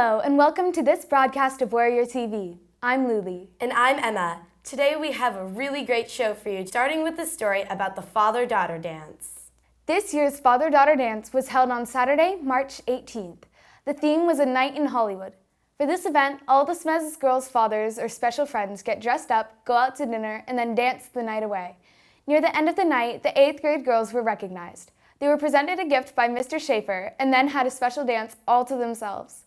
Hello, and welcome to this broadcast of WTV. I'm Luli. And I'm Emma. Today we have a really great show for you, starting with a story about the father-daughter dance. This year's father-daughter dance was held on Saturday, March 18th. The theme was A Night in Hollywood. For this event, all the Smez girls' fathers or special friends get dressed up, go out to dinner, and then dance the night away. Near the end of the night, the 8th grade girls were recognized. They were presented a gift by Mr. Shaffer and then had a special dance all to themselves.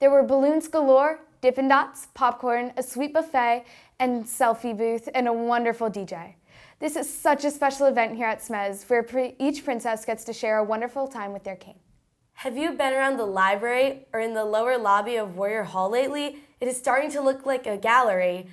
There were balloons galore, Dippin' Dots, popcorn, a sweet buffet, and selfie booth, and a wonderful DJ. This is such a special event here at Smez, where each princess gets to share a wonderful time with their king. Have you been around the library or in the lower lobby of Warrior Hall lately? It is starting to look like a gallery.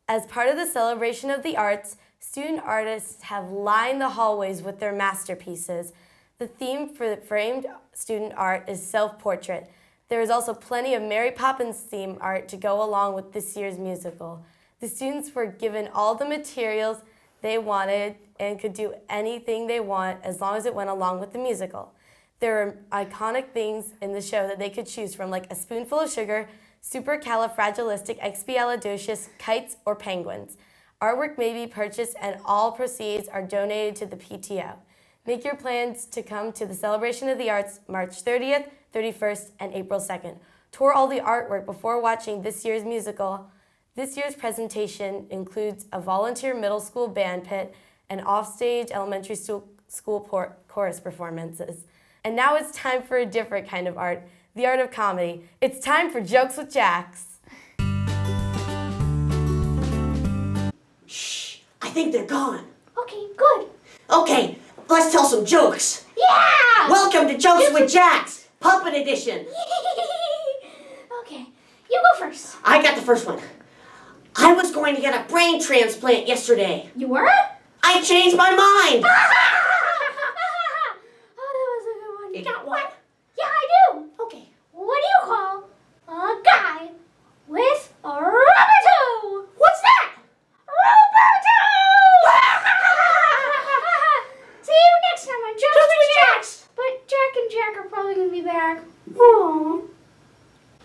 As part of the celebration of the arts, student artists have lined the hallways with their masterpieces. The theme for the framed student art is self-portrait. There is also plenty of Mary Poppins theme art to go along with this year's musical. The students were given all the materials they wanted and could do anything they want as long as it went along with the musical. There are iconic things in the show that they could choose from, like a spoonful of sugar, supercalifragilisticexpialidocious, kites, or penguins. Artwork may be purchased and all proceeds are donated to the PTO. Make your plans to come to the Celebration of the Arts March 30th, 31st, and April 2nd. Tour all the artwork before watching this year's musical. This year's presentation includes a volunteer middle school band pit and offstage elementary school chorus performances. And now it's time for a different kind of art, the art of comedy. It's time for Jokes with Jax. Shh, I think they're gone. Okay, good. Okay, let's tell some jokes. Yeah! Welcome to Jokes with Jax, Puppet Edition. Okay, you go first. I got the first one. I was going to get a brain transplant yesterday. You were? I changed my mind. Oh, that was a good one. You got one? Yeah, I do. Okay. What do you call a guy with a rubber toe? What's that? Roberto! See you next time on Jokes with Jax. But Jack and Jack are probably going to be back. Aww.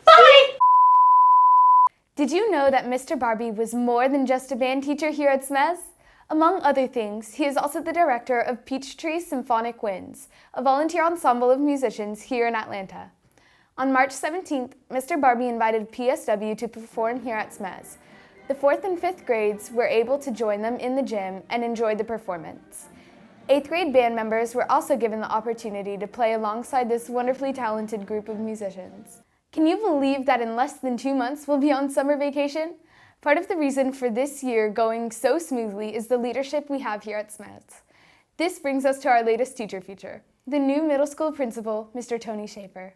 Bye. Did you know that Mr. Barbie was more than just a band teacher here at Smez? Among other things, he is also the director of Peachtree Symphonic Winds, a volunteer ensemble of musicians here in Atlanta. On March 17th, Mr. Barbie invited PSW to perform here at Smez. The 4th and 5th grades were able to join them in the gym and enjoy the performance. 8th grade band members were also given the opportunity to play alongside this wonderfully talented group of musicians. Can you believe that in less than 2 months we'll be on summer vacation? Part of the reason for this year going so smoothly is the leadership we have here at Smez. This brings us to our latest teacher feature, the new middle school principal, Mr. Tony Shaffer.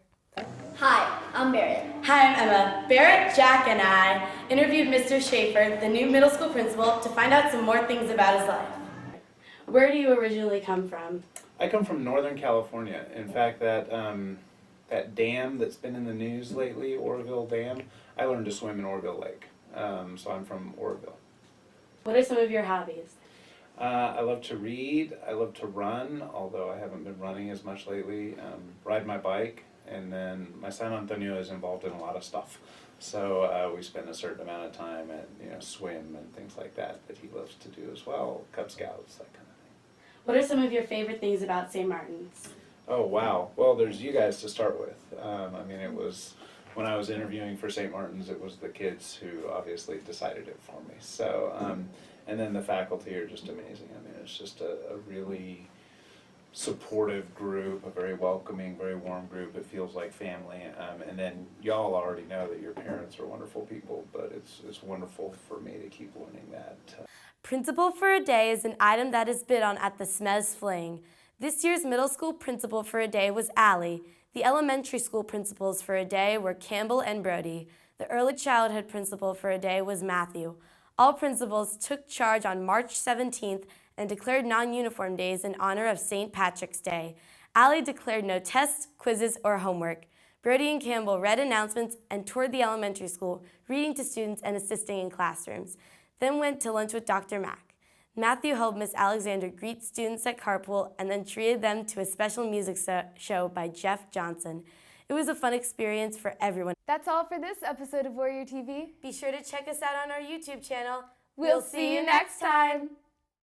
Hi, I'm Barrett. Hi, I'm Emma. Barrett, Jack, and I interviewed Mr. Shaffer, the new middle school principal, to find out some more things about his life. Where do you originally come from? I come from Northern California. In fact, that dam that's been in the news lately, Oroville Dam, I learned to swim in Oroville Lake. So I'm from Oroville. What are some of your hobbies? I love to read. I love to run, although I haven't been running as much lately. Ride my bike, and then my son Antonio is involved in a lot of stuff. So we spend a certain amount of time at swim and things like that he loves to do as well. Cub Scouts, that kind of thing. What are some of your favorite things about St. Martin's? Oh, wow. Well, there's you guys to start with. It was, when I was interviewing for St. Martin's, it was the kids who obviously decided it for me. So, and then the faculty are just amazing. It's just a really supportive group, a very welcoming, very warm group. It feels like family. And then y'all already know that your parents are wonderful people, but it's wonderful for me to keep learning that. Principal for a Day is an item that is bid on at the Smez Fling. This year's middle school principal for a day was Allie. The elementary school principals for a day were Campbell and Brody. The early childhood principal for a day was Matthew. All principals took charge on March 17th and declared non-uniform days in honor of St. Patrick's Day. Allie declared no tests, quizzes, or homework. Brody and Campbell read announcements and toured the elementary school, reading to students and assisting in classrooms, then went to lunch with Dr. Mack. Matthew helped Miss Alexander greet students at carpool and then treated them to a special music show by Jeff Johnson. It It was a fun experience for everyone. That's all for this episode of Warrior TV. Be sure to check us out on our YouTube channel. We'll see you next time.